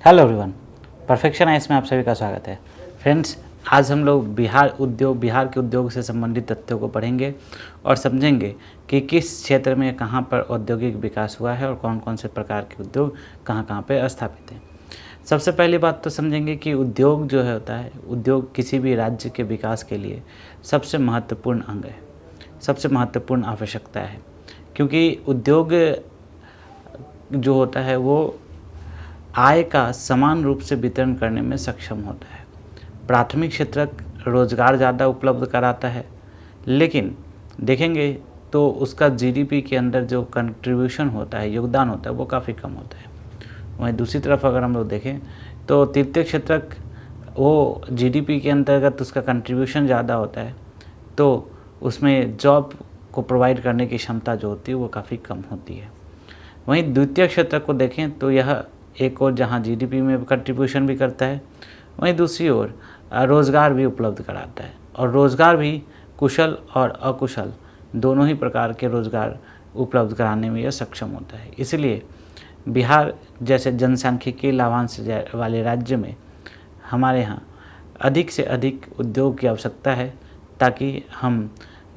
Hello everyone, perfection ice में आप सभी का स्वागत है। फ्रेंड्स, आज हम लोग बिहार के उद्योग से संबंधित तथ्यों को पढ़ेंगे और समझेंगे कि किस क्षेत्र में कहाँ पर औद्योगिक विकास हुआ है और कौन कौन से प्रकार के उद्योग कहाँ कहाँ पे स्थापित हैं। सबसे पहली बात तो समझेंगे कि उद्योग जो है होता है, उद्योग किसी भी राज्य के विकास के लिए सबसे महत्वपूर्ण अंग है, सबसे महत्वपूर्ण आवश्यकता है। क्योंकि उद्योग जो होता है वो आय का समान रूप से वितरण करने में सक्षम होता है। प्राथमिक क्षेत्र रोजगार ज़्यादा उपलब्ध कराता है, लेकिन देखेंगे तो उसका जीडीपी के अंदर जो कंट्रीब्यूशन होता है, योगदान होता है, वो काफ़ी कम होता है। वहीं दूसरी तरफ अगर हम लोग देखें तो तृतीय क्षेत्र वो जीडीपी के अंतर्गत उसका कंट्रीब्यूशन ज़्यादा होता है, तो उसमें जॉब को प्रोवाइड करने की क्षमता जो होती है वो काफ़ी कम होती है। वहीं द्वितीय क्षेत्र को देखें तो यह एक और जहां जीडीपी में कंट्रीब्यूशन भी करता है, वहीं दूसरी ओर रोज़गार भी उपलब्ध कराता है, और रोज़गार भी कुशल और अकुशल दोनों ही प्रकार के रोज़गार उपलब्ध कराने में यह सक्षम होता है। इसलिए बिहार जैसे जनसांख्यिकीय लाभांश वाले राज्य में हमारे यहाँ अधिक से अधिक उद्योग की आवश्यकता है, ताकि हम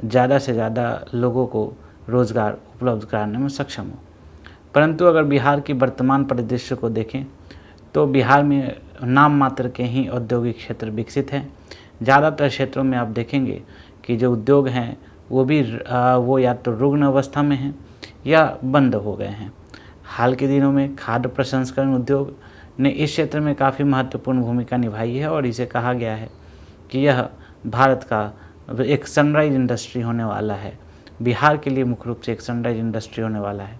ज़्यादा से ज़्यादा लोगों को रोज़गार उपलब्ध कराने में सक्षम हों। परंतु अगर बिहार की वर्तमान परिदृश्य को देखें तो बिहार में नाम मात्र के ही औद्योगिक क्षेत्र विकसित हैं। ज़्यादातर क्षेत्रों में आप देखेंगे कि जो उद्योग हैं वो या तो रुग्ण अवस्था में हैं या बंद हो गए हैं। हाल के दिनों में खाद्य प्रसंस्करण उद्योग ने इस क्षेत्र में काफ़ी महत्वपूर्ण भूमिका निभाई है, और इसे कहा गया है कि यह भारत का एक सनराइज इंडस्ट्री होने वाला है। बिहार के लिए मुख्य रूप से एक सनराइज इंडस्ट्री होने वाला है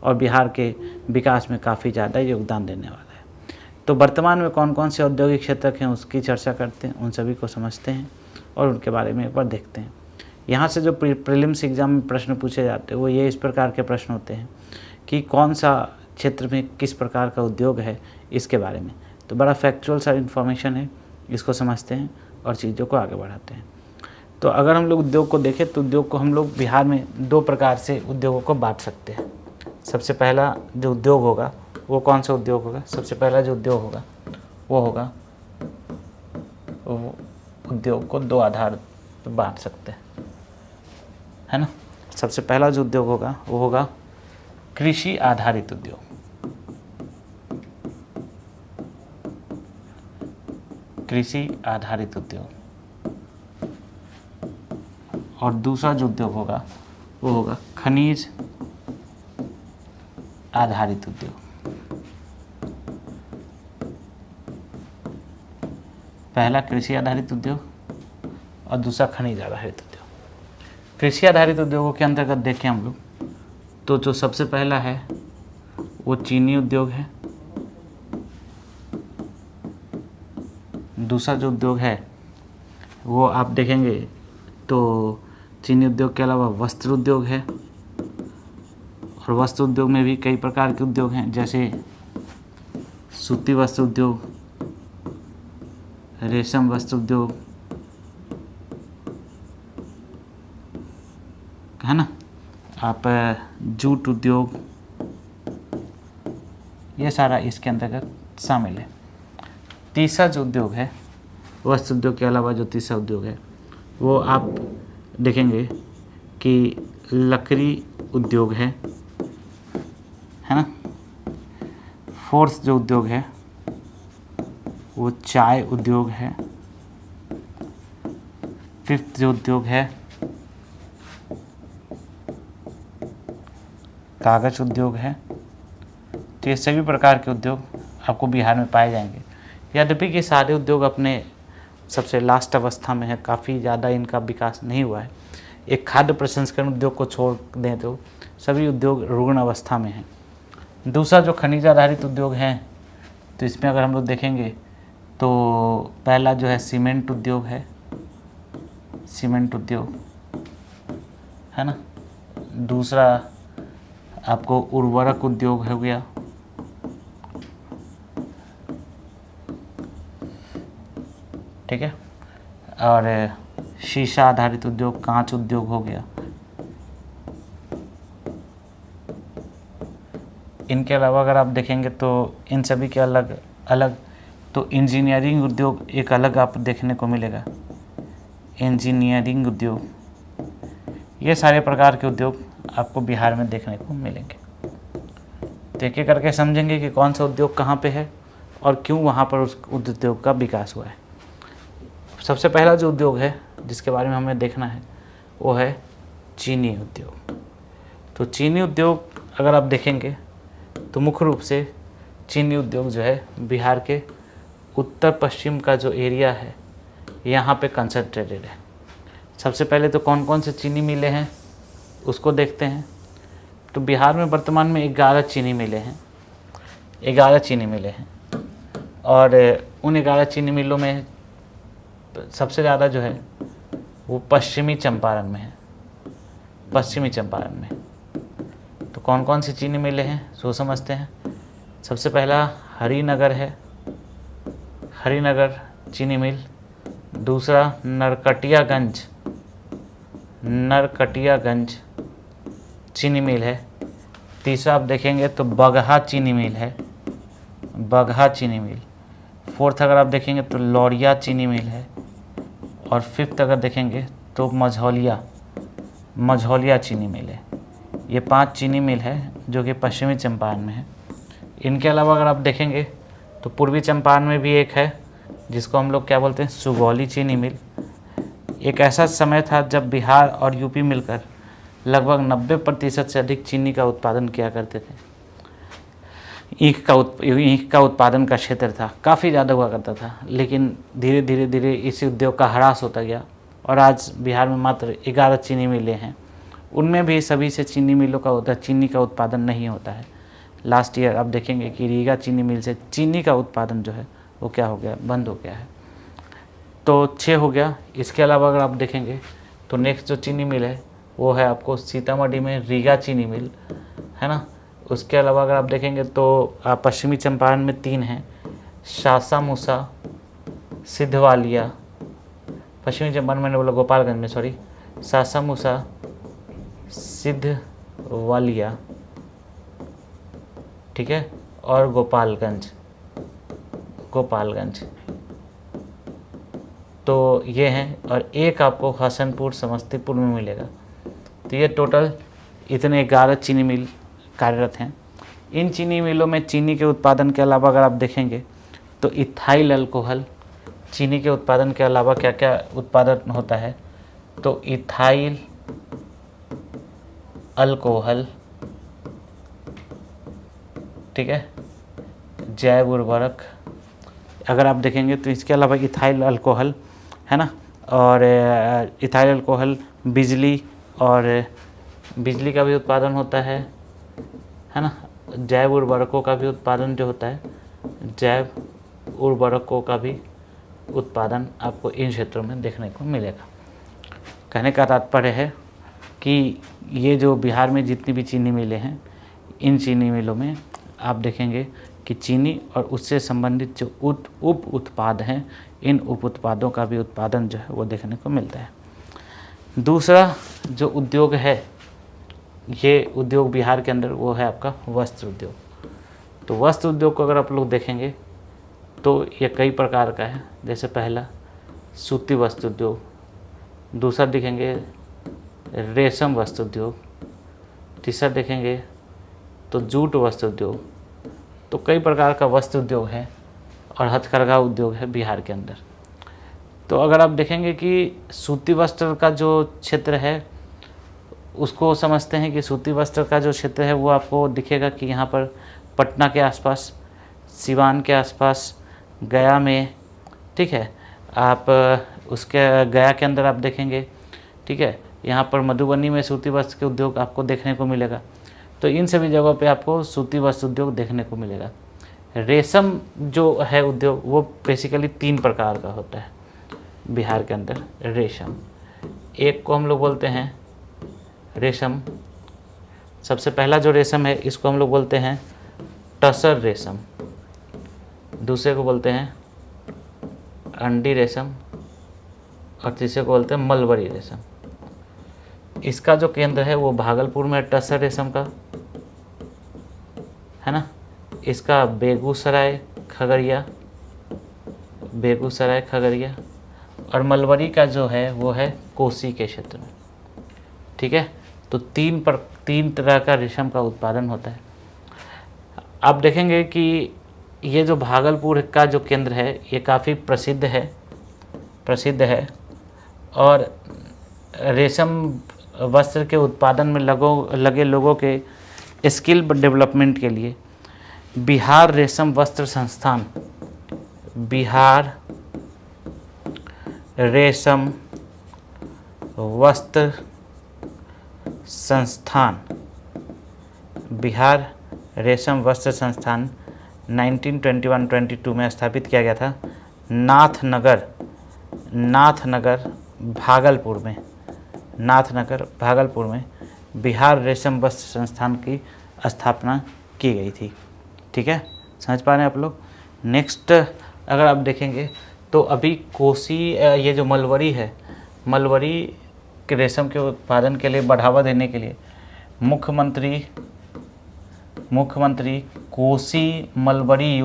और बिहार के विकास में काफ़ी ज़्यादा योगदान देने वाला है। तो वर्तमान में कौन कौन से औद्योगिक क्षेत्र हैं उसकी चर्चा करते हैं, उन सभी को समझते हैं और उनके बारे में एक बार देखते हैं। यहाँ से जो प्रीलिम्स एग्जाम में प्रश्न पूछे जाते हैं वो ये इस प्रकार के प्रश्न होते हैं कि कौन सा क्षेत्र में किस प्रकार का उद्योग है, इसके बारे में। तो बड़ा फैक्चुअल सा इन्फॉर्मेशन है, इसको समझते हैं और चीज़ों को आगे बढ़ाते हैं। तो अगर हम लोग उद्योग को देखें तो उद्योग को हम लोग बिहार में दो प्रकार से उद्योगों को बांट सकते हैं। सबसे पहला जो उद्योग होगा वो कौन सा उद्योग होगा? सबसे पहला जो उद्योग होगा वो होगा, वो उद्योग को दो आधार पर बांट सकते हैं, है ना। सबसे पहला जो उद्योग होगा वो होगा कृषि आधारित उद्योग। कृषि आधारित उद्योग। और दूसरा जो उद्योग होगा वो होगा खनिज आधारित उद्योग। पहला कृषि आधारित उद्योग और दूसरा खनिज आधारित उद्योग। कृषि आधारित उद्योगों के अंतर्गत देखें हम लोग तो जो सबसे पहला है वो चीनी उद्योग है। दूसरा जो उद्योग है वो आप देखेंगे तो चीनी उद्योग के अलावा वस्त्र उद्योग है, और वस्त्र उद्योग में भी कई प्रकार के उद्योग हैं, जैसे सूती वस्त्र उद्योग, रेशम वस्त्र उद्योग, है ना, आप जूट उद्योग, ये सारा इसके अंतर्गत शामिल है। तीसरा जो उद्योग है, वस्त्र उद्योग के अलावा जो तीसरा उद्योग है वो आप देखेंगे कि लकड़ी उद्योग है ना। फोर्थ जो उद्योग है वो चाय उद्योग है। फिफ्थ जो उद्योग है कागज उद्योग है। तो ये सभी प्रकार के उद्योग आपको बिहार में पाए जाएंगे। यद्यपि कि सारे उद्योग अपने सबसे लास्ट अवस्था में है, काफ़ी ज़्यादा इनका विकास नहीं हुआ है। एक खाद्य प्रसंस्करण उद्योग को छोड़ दें तो सभी उद्योग रुग्ण अवस्था में हैं। दूसरा जो खनिज आधारित उद्योग है तो इसमें अगर हम लोग देखेंगे तो पहला जो है सीमेंट उद्योग है, सीमेंट उद्योग, है ना। दूसरा आपको उर्वरक उद्योग हो गया। ठीक है, और शीशा आधारित उद्योग, कांच उद्योग हो गया। इनके अलावा अगर आप देखेंगे तो इन सभी के अलग अलग, तो इंजीनियरिंग उद्योग एक अलग आप देखने को मिलेगा, इंजीनियरिंग उद्योग, ये सारे प्रकार के उद्योग आपको बिहार में देखने को मिलेंगे। तो एक एक करके समझेंगे कि कौन सा उद्योग कहाँ पे है और क्यों वहाँ पर उस उद्योग का विकास हुआ है। सबसे पहला जो उद्योग है जिसके बारे में हमें देखना है वो है चीनी उद्योग। तो चीनी उद्योग अगर आप देखेंगे तो मुख्य रूप से चीनी उद्योग जो है बिहार के उत्तर पश्चिम का जो एरिया है यहाँ पे कंसंट्रेटेड है। सबसे पहले तो कौन कौन से चीनी मिलें हैं उसको देखते हैं। तो बिहार में वर्तमान में 11 चीनी मिलें हैं, 11 चीनी मिलें हैं, और उन 11 चीनी मिलों में सबसे ज़्यादा जो है वो पश्चिमी चंपारण में है, पश्चिमी चंपारण में। तो कौन कौन सी चीनी मिलें हैं सो समझते हैं। सबसे पहला हरिनगर है, हरिनगर चीनी मिल। दूसरा नरकटियागंज, नरकटियागंज चीनी मिल है। तीसरा आप देखेंगे तो बगहा चीनी मिल है, बगहा चीनी मिल। फोर्थ अगर आप देखेंगे तो लौरिया चीनी मिल है। और फिफ्थ अगर देखेंगे तो मझौलिया, मझौलिया चीनी मिल है। ये 5 चीनी मिल है जो कि पश्चिमी चंपारण में है। इनके अलावा अगर आप देखेंगे तो पूर्वी चंपारण में भी एक है जिसको हम लोग क्या बोलते हैं, सुगौली चीनी मिल। एक ऐसा समय था जब बिहार और यूपी मिलकर लगभग 90% से अधिक चीनी का उत्पादन किया करते थे। ईख का उत्पादन का क्षेत्र था, काफ़ी ज़्यादा हुआ करता था, लेकिन धीरे धीरे धीरे इस उद्योग का ह्रास होता गया और आज बिहार में मात्र 11 चीनी मिलें हैं। उनमें भी सभी से चीनी मिलों का चीनी का उत्पादन नहीं होता है। लास्ट ईयर आप देखेंगे कि रीगा चीनी मिल से चीनी का उत्पादन जो है वो क्या हो गया, बंद हो गया है। तो 6 हो गया। इसके अलावा अगर आप देखेंगे तो नेक्स्ट जो चीनी मिल है वो है आपको सीतामढ़ी में रीगा चीनी मिल, है ना। उसके अलावा अगर आप देखेंगे तो पश्चिमी चंपारण में 3 हैं, शासा मूसा, सिद्धवालिया। पश्चिमी चंपारण मैंने बोला गोपालगंज में, सॉरी, शासा मूसा, सिद्धवालिया, ठीक है, और गोपालगंज, गोपालगंज। तो ये हैं, और एक आपको हसनपुर समस्तीपुर में मिलेगा। तो ये टोटल इतने 11 चीनी मिल कार्यरत हैं। इन चीनी मिलों में चीनी के उत्पादन के अलावा अगर आप देखेंगे तो इथाइल अल्कोहल, चीनी के उत्पादन के अलावा क्या क्या उत्पादन होता है, तो इथाइल अल्कोहल, ठीक है, जैव उर्वरक। अगर आप देखेंगे तो इसके अलावा इथाइल अल्कोहल, है ना, और इथाइल अल्कोहल बिजली, और बिजली का भी उत्पादन होता है ना। जैव उर्वरकों का भी उत्पादन जो होता है, जैव उर्वरकों का भी उत्पादन आपको इन क्षेत्रों में देखने को मिलेगा। कहने का तात्पर्य है कि ये जो बिहार में जितनी भी चीनी मिलें हैं, इन चीनी मिलों में आप देखेंगे कि चीनी और उससे संबंधित जो उप उत्पाद हैं, इन उप उत्पादों का भी उत्पादन जो है वो देखने को मिलता है। दूसरा जो उद्योग है, ये उद्योग बिहार के अंदर, वो है आपका वस्त्र उद्योग। तो वस्त्र उद्योग को अगर आप लोग देखेंगे तो ये कई प्रकार का है। जैसे पहला सूती वस्त्र उद्योग, दूसरा देखेंगे रेशम वस्त्र उद्योग, तीसरा देखेंगे तो जूट वस्त्र उद्योग। तो कई प्रकार का वस्त्र उद्योग है और हथकरघा उद्योग है बिहार के अंदर। तो अगर आप देखेंगे कि सूती वस्त्र का जो क्षेत्र है उसको समझते हैं कि सूती वस्त्र का जो क्षेत्र है वो आपको दिखेगा कि यहाँ पर पटना के आसपास, सिवान के आसपास, गया में, ठीक है, आप उसके गया के अंदर आप देखेंगे, ठीक है, यहाँ पर मधुबनी में सूती वस्त्र के उद्योग आपको देखने को मिलेगा। तो इन सभी जगहों पे आपको सूती वस्त्र उद्योग देखने को मिलेगा। रेशम जो है उद्योग वो बेसिकली 3 प्रकार का होता है बिहार के अंदर। रेशम, एक को हम लोग बोलते हैं रेशम, सबसे पहला जो रेशम है इसको हम लोग बोलते हैं टसर रेशम, दूसरे को बोलते हैं अंडी रेशम, और तीसरे को बोलते हैं मलबरी रेशम। इसका जो केंद्र है वो भागलपुर में टसर रेशम का, है ना। इसका बेगूसराय, खगड़िया, बेगूसराय खगड़िया, और मलबरी का जो है वो है कोसी के क्षेत्र में। ठीक है, तो तीन तरह का रेशम का उत्पादन होता है। आप देखेंगे कि ये जो भागलपुर का जो केंद्र है ये काफ़ी प्रसिद्ध है और रेशम वस्त्र के उत्पादन में लगे लोगों के स्किल डेवलपमेंट के लिए बिहार रेशम वस्त्र संस्थान, बिहार रेशम वस्त्र संस्थान, बिहार रेशम वस्त्र संस्थान 1921-22 में स्थापित किया गया था नाथनगर भागलपुर में बिहार रेशम वस्त्र संस्थान की स्थापना की गई थी। ठीक है, समझ पा रहे हैं आप लोग। नेक्स्ट अगर आप देखेंगे तो अभी कोसी, ये जो मलबरी है, मलबरी के रेशम के उत्पादन के लिए बढ़ावा देने के लिए मुख्यमंत्री कोसी मलबरी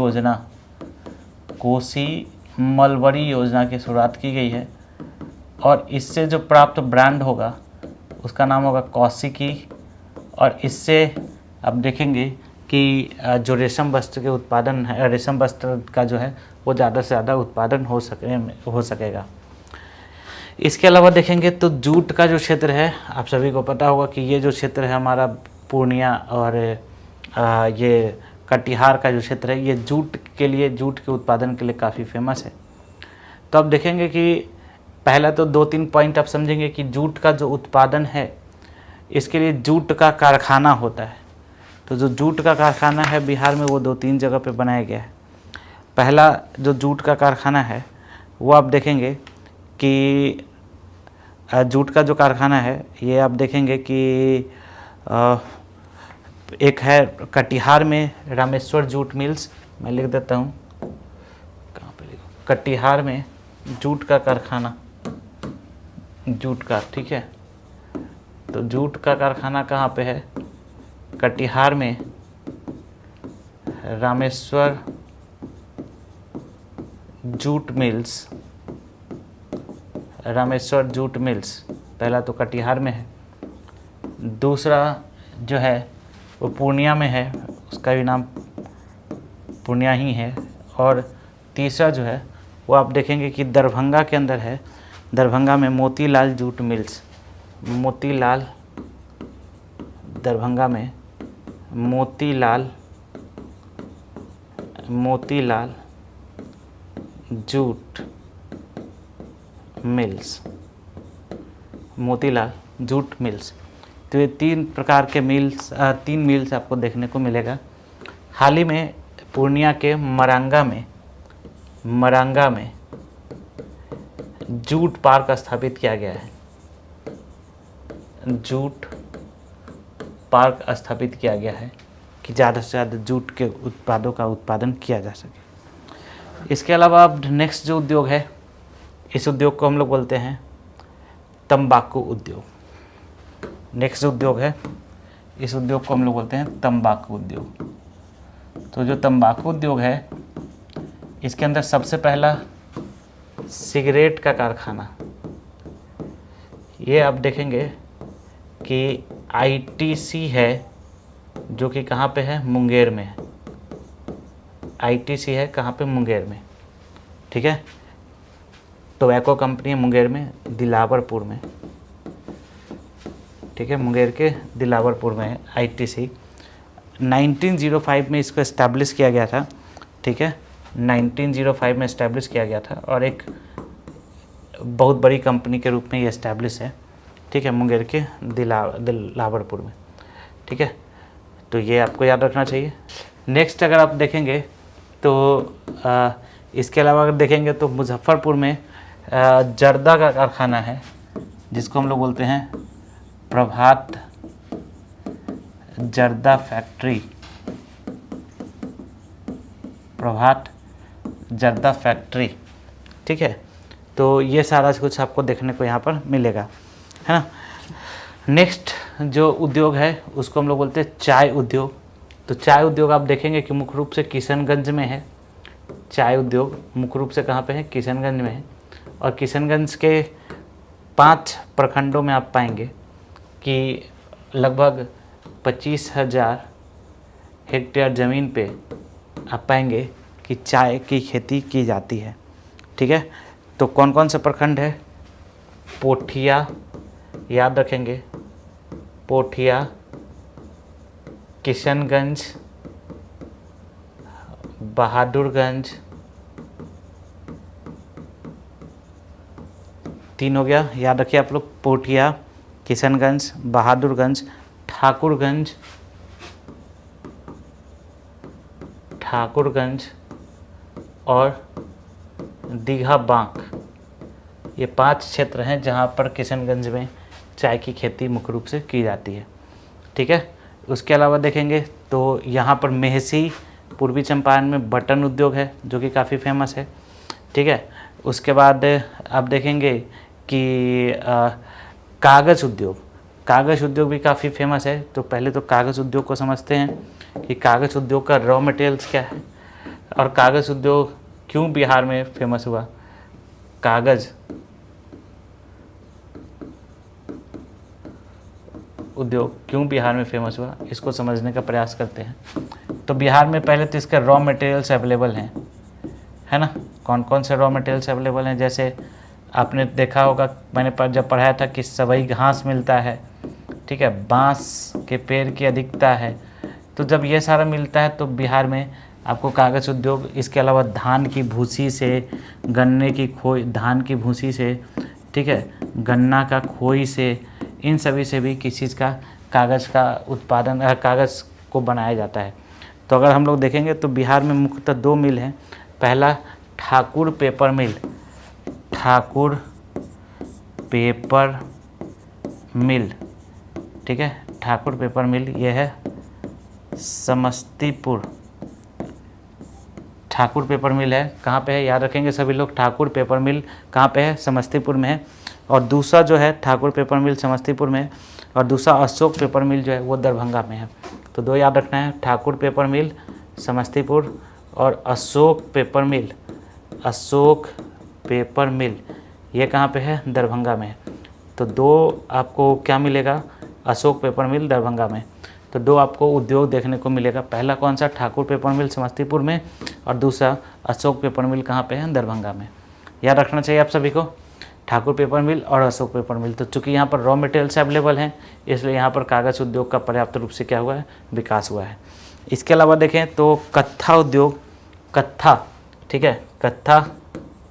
योजना की शुरुआत की गई है और इससे जो प्राप्त ब्रांड होगा उसका नाम होगा कौशिकी। और इससे आप देखेंगे कि जो रेशम वस्त्र के उत्पादन है, रेशम वस्त्र का जो है वो ज़्यादा से ज़्यादा उत्पादन हो सकेगा। इसके अलावा देखेंगे तो जूट का जो क्षेत्र है, आप सभी को पता होगा कि ये जो क्षेत्र है हमारा पूर्णिया और ये कटिहार का जो क्षेत्र है ये जूट के उत्पादन के लिए काफ़ी फेमस है। तो आप देखेंगे कि पहला तो 2-3 पॉइंट आप समझेंगे कि जूट का जो उत्पादन है इसके लिए जूट का कारखाना होता है। तो जो जूट का कारखाना है बिहार में वो 2-3 जगह पे बनाया गया है। पहला जो जूट का कारखाना है वो आप देखेंगे कि जूट का जो कारखाना है ये आप देखेंगे कि एक है कटिहार में रामेश्वर जूट मिल्स, मैं लिख देता हूँ कहाँ पे लिखूँ, कटिहार में जूट का कारखाना, जूट का, ठीक है। तो जूट का कारखाना कहाँ पे है? कटिहार में Rameshwar jute mills, Rameshwar jute mills पहला तो कटिहार में है, दूसरा जो है वो पूर्णिया में है, उसका भी नाम पूर्णिया ही है, और तीसरा जो है वो आप देखेंगे कि दरभंगा के अंदर है, दरभंगा में मोतीलाल जूट मिल्स, दरभंगा में Motilal jute mills, Motilal jute mills. तो ये 3 प्रकार के मिल्स, 3 मिल्स आपको देखने को मिलेगा। हाल ही में पूर्णिया के मरांगा में जूट पार्क स्थापित किया गया है, जूट पार्क स्थापित किया गया है कि ज़्यादा से ज़्यादा जूट के उत्पादों का उत्पादन किया जा सके। इसके अलावा अब नेक्स्ट जो उद्योग है, इस उद्योग को हम लोग बोलते हैं तंबाकू उद्योग। नेक्स्ट जो उद्योग है, इस उद्योग को हम लोग बोलते हैं तंबाकू उद्योग। तो जो तंबाकू उद्योग है इसके अंदर सबसे पहला सिगरेट का कारखाना, ये आप देखेंगे कि आईटीसी है, जो कि कहाँ पे है? मुंगेर में है। आईटीसी है कहाँ पे? मुंगेर में, ठीक है। टोबैको कंपनी है मुंगेर में, दिलावरपुर में, ठीक है, मुंगेर के दिलावरपुर में है आईटीसी। 1905 में इसको इस्टेब्लिश किया गया था, ठीक है, 1905 में इस्टेब्लिश किया गया था और एक बहुत बड़ी कंपनी के रूप में ये इस्टेब्लिश है, ठीक है, मुंगेर के दिलावरपुर में, ठीक है। तो ये आपको याद रखना चाहिए। नेक्स्ट अगर आप देखेंगे तो इसके अलावा अगर देखेंगे तो मुजफ्फरपुर में जर्दा का कारखाना है, जिसको हम लोग बोलते हैं प्रभात जर्दा फैक्ट्री, प्रभात जर्दा फैक्ट्री, ठीक है। तो ये सारा कुछ आपको देखने को यहाँ पर मिलेगा, है ना। नेक्स्ट जो उद्योग है उसको हम लोग बोलते हैं चाय उद्योग। तो चाय उद्योग आप देखेंगे कि मुख्य रूप से किशनगंज में है, चाय उद्योग मुख्य रूप से कहाँ पे है, किशनगंज में है। और किशनगंज के 5 प्रखंडों में आप पाएंगे कि लगभग 25,000 हेक्टेयर ज़मीन पे आप पाएंगे कि चाय की खेती की जाती है। ठीक है, तो कौन कौन से प्रखंड है, पोठिया, याद रखेंगे, पोठिया, किशनगंज, बहादुरगंज, 3 हो गया, याद रखिए आप लोग, पोठिया, किशनगंज, बहादुरगंज, ठाकुरगंज और दीघा बांक। ये 5 क्षेत्र हैं जहाँ पर किशनगंज में चाय की खेती मुख्य रूप से की जाती है। ठीक है, उसके अलावा देखेंगे तो यहाँ पर मेहसी, पूर्वी चंपारण में बटन उद्योग है जो कि काफ़ी फेमस है। ठीक है, उसके बाद आप देखेंगे कि कागज़ उद्योग भी काफ़ी फेमस है। तो पहले तो कागज़ उद्योग को समझते हैं कि कागज़ उद्योग का रॉ मटेरियल्स क्या है और कागज़ उद्योग क्यों बिहार में फेमस हुआ। कागज़ उद्योग क्यों बिहार में फेमस हुआ, इसको समझने का प्रयास करते हैं। तो बिहार में पहले तो इसके रॉ मटेरियल्स अवेलेबल हैं, है ना। कौन कौन से रॉ मटेरियल्स अवेलेबल हैं, जैसे आपने देखा होगा, मैंने जब पढ़ाया था कि सबई घास मिलता है, ठीक है, बांस के पेड़ की अधिकता है। तो जब ये सारा मिलता है तो बिहार में आपको कागज़ उद्योग, इसके अलावा धान की भूसी से, गन्ने की खोई, धान की भूसी से, ठीक है, गन्ना का खोई से, इन सभी से भी किस चीज़ का, कागज़ का उत्पादन, कागज़ को बनाया जाता है। तो अगर हम लोग देखेंगे तो बिहार में मुख्यतः 2 मिल हैं। पहला ठाकुर पेपर मिल, ठीक है, ठाकुर पेपर मिल, ये है समस्तीपुर। ठाकुर पेपर मिल है, कहाँ पे है, याद रखेंगे सभी लोग, ठाकुर पेपर मिल कहाँ पे है, समस्तीपुर में है। और दूसरा जो है ठाकुर पेपर मिल समस्तीपुर में है, और दूसरा अशोक पेपर मिल जो है वो दरभंगा में है। तो 2 याद रखना है, ठाकुर पेपर मिल समस्तीपुर और अशोक पेपर मिल ये कहाँ पे है, दरभंगा में है। तो 2 आपको क्या मिलेगा, अशोक पेपर मिल दरभंगा में। तो 2 आपको उद्योग देखने को मिलेगा। पहला कौन सा, ठाकुर पेपर मिल समस्तीपुर में, और दूसरा अशोक पेपर मिल कहाँ पे है, दरभंगा में। याद रखना चाहिए आप सभी को, ठाकुर पेपर मिल और अशोक पेपर मिल। तो चूँकि यहाँ पर रॉ मटेरियल्स अवेलेबल हैं, इसलिए यहाँ पर कागज़ उद्योग का पर्याप्त रूप से क्या हुआ है, विकास हुआ है। इसके अलावा देखें तो कत्था उद्योग, ठीक है, कत्था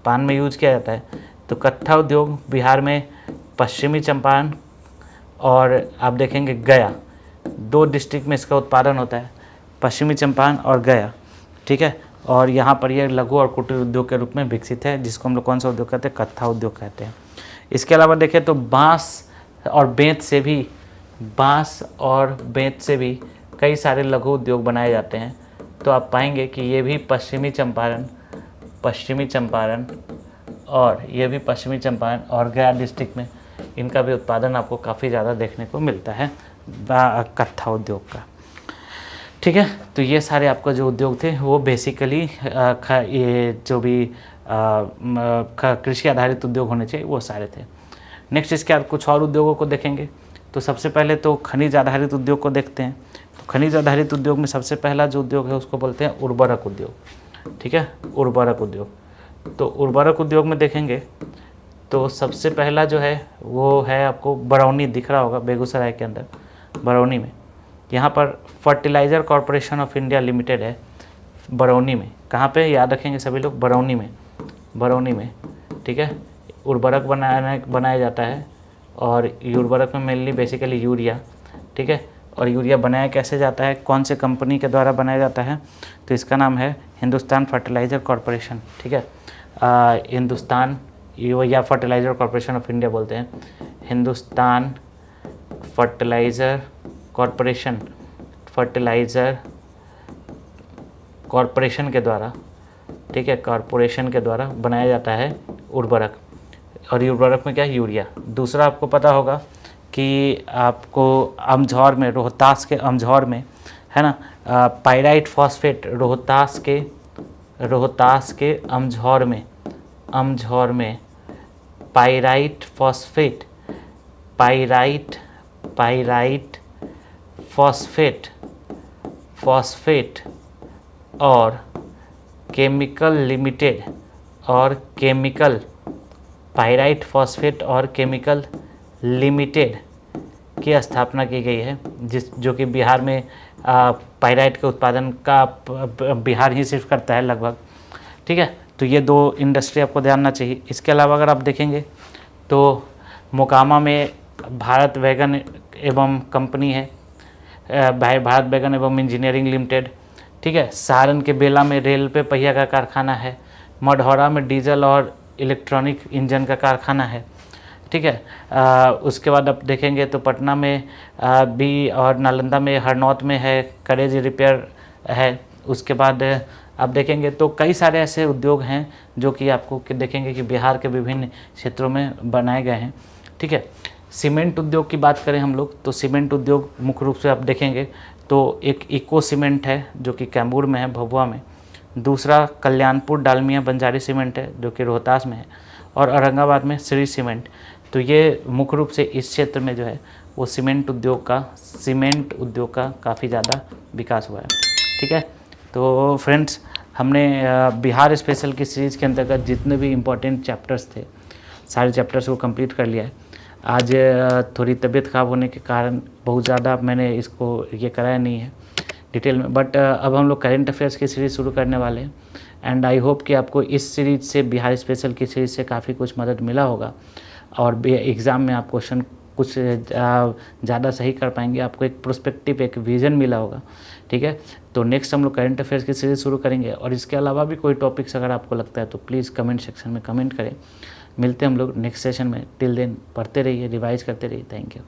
पान में यूज किया जाता है। तो कत्था उद्योग बिहार में पश्चिमी चंपारण और आप देखेंगे गया, 2 डिस्ट्रिक्ट में इसका उत्पादन होता है, पश्चिमी चंपारण और गया। ठीक है, और यहाँ पर यह लघु और कुटीर उद्योग के रूप में विकसित है, जिसको हम लोग कौन सा उद्योग कहते हैं, कत्था उद्योग कहते हैं। इसके अलावा देखें तो बांस और बेंत से भी कई सारे लघु उद्योग बनाए जाते हैं। तो आप पाएंगे कि ये भी पश्चिमी चंपारण और गया डिस्ट्रिक्ट में इनका भी उत्पादन आपको काफ़ी ज़्यादा देखने को मिलता है, कत्था उद्योग का। ठीक है, तो ये सारे आपका जो उद्योग थे वो बेसिकली ये जो भी कृषि आधारित उद्योग होने चाहिए वो सारे थे। नेक्स्ट इसके बाद कुछ और उद्योगों को देखेंगे। तो सबसे पहले तो खनिज आधारित उद्योग को देखते हैं। तो खनिज आधारित उद्योग में सबसे पहला जो उद्योग है उसको बोलते हैं उर्वरक उद्योग। ठीक है, उर्वरक उद्योग। तो उर्वरक उद्योग में देखेंगे तो सबसे पहला जो है वो है, आपको बरौनी दिख रहा होगा, बेगूसराय के अंदर बरौनी में, यहाँ पर fertiliser corporation of India limited है बरौनी में। कहाँ पे, याद रखेंगे सभी लोग, बरौनी में। ठीक है, उर्वरक बनाया जाता है, और उर्वरक में मेनली बेसिकली यूरिया। ठीक है, और यूरिया बनाया कैसे जाता है, कौन से कंपनी के द्वारा बनाया जाता है, तो इसका नाम है हिंदुस्तान फर्टिलाइज़र कॉरपोरेशन। ठीक है, हिंदुस्तान या फर्टिलाइज़र कॉरपोरेशन ऑफ इंडिया बोलते हैं, हिंदुस्तान फर्टिलाइज़र कॉरपोरेशन के द्वारा, ठीक है, कॉरपोरेशन के द्वारा बनाया जाता है उर्वरक। और उर्वरक में क्या है, यूरिया। दूसरा आपको पता होगा कि आपको अमझौर में, रोहतास के अमझौर में, है ना, पायराइट फॉस्फेट, रोहतास के रोहतास के अमझौर में पाइराइट फॉस्फेट और पाइराइट फॉस्फेट और केमिकल लिमिटेड की स्थापना की गई है, जो कि बिहार में पाइराइट के उत्पादन का बिहार ही सिर्फ करता है लगभग। ठीक है, तो ये 2 इंडस्ट्री आपको ध्यान रखना चाहिए। इसके अलावा अगर आप देखेंगे तो मोकामा में भारत वैगन एवं कंपनी है, भारत वैगन एवं इंजीनियरिंग लिमिटेड। ठीक है, सारण के बेला में रेल पे पहिया का कारखाना है, मढ़ौरा में डीजल और इलेक्ट्रॉनिक इंजन का कारखाना है। ठीक है, उसके बाद आप देखेंगे तो पटना में भी और नालंदा में हरनौत में है करेज रिपेयर है। उसके बाद आप देखेंगे तो कई सारे ऐसे उद्योग हैं जो कि आपको देखेंगे कि बिहार के विभिन्न क्षेत्रों में बनाए गए हैं। ठीक है, सीमेंट उद्योग की बात करें हम लोग तो सीमेंट उद्योग मुख्य रूप से आप देखेंगे तो एक इको सीमेंट है जो कि कैमूर में है, भभुआ में। दूसरा कल्याणपुर डालमिया बंजारी सीमेंट है जो कि रोहतास में है, और औरंगाबाद में श्री सीमेंट। तो ये मुख्य रूप से इस क्षेत्र में जो है वो सीमेंट उद्योग का काफ़ी ज़्यादा विकास हुआ है। ठीक है, तो फ्रेंड्स हमने बिहार स्पेशल की सीरीज़ के अंतर्गत जितने भी इम्पोर्टेंट चैप्टर्स थे सारे चैप्टर्स को कंप्लीट कर लिया है। आज थोड़ी तबीयत ख़राब होने के कारण बहुत ज़्यादा मैंने इसको ये कराया नहीं है डिटेल में, बट अब हम लोग करेंट अफेयर्स की सीरीज़ शुरू करने वाले हैं। एंड आई होप कि आपको इस सीरीज़ से, बिहार स्पेशल की सीरीज़ से काफ़ी कुछ मदद मिला होगा और एग्ज़ाम में आप क्वेश्चन कुछ ज़्यादा सही कर पाएंगे, आपको एक प्रोस्पेक्टिव, एक विज़न मिला होगा। ठीक है, तो नेक्स्ट हम लोग करंट अफेयर्स की सीरीज़ शुरू करेंगे, और इसके अलावा भी कोई टॉपिक्स अगर आपको लगता है तो प्लीज़ कमेंट सेक्शन में कमेंट करें। मिलते हैं हम लोग नेक्स्ट सेशन में। टिल देन पढ़ते रहिए, रिवाइज करते रहिए। Thank you.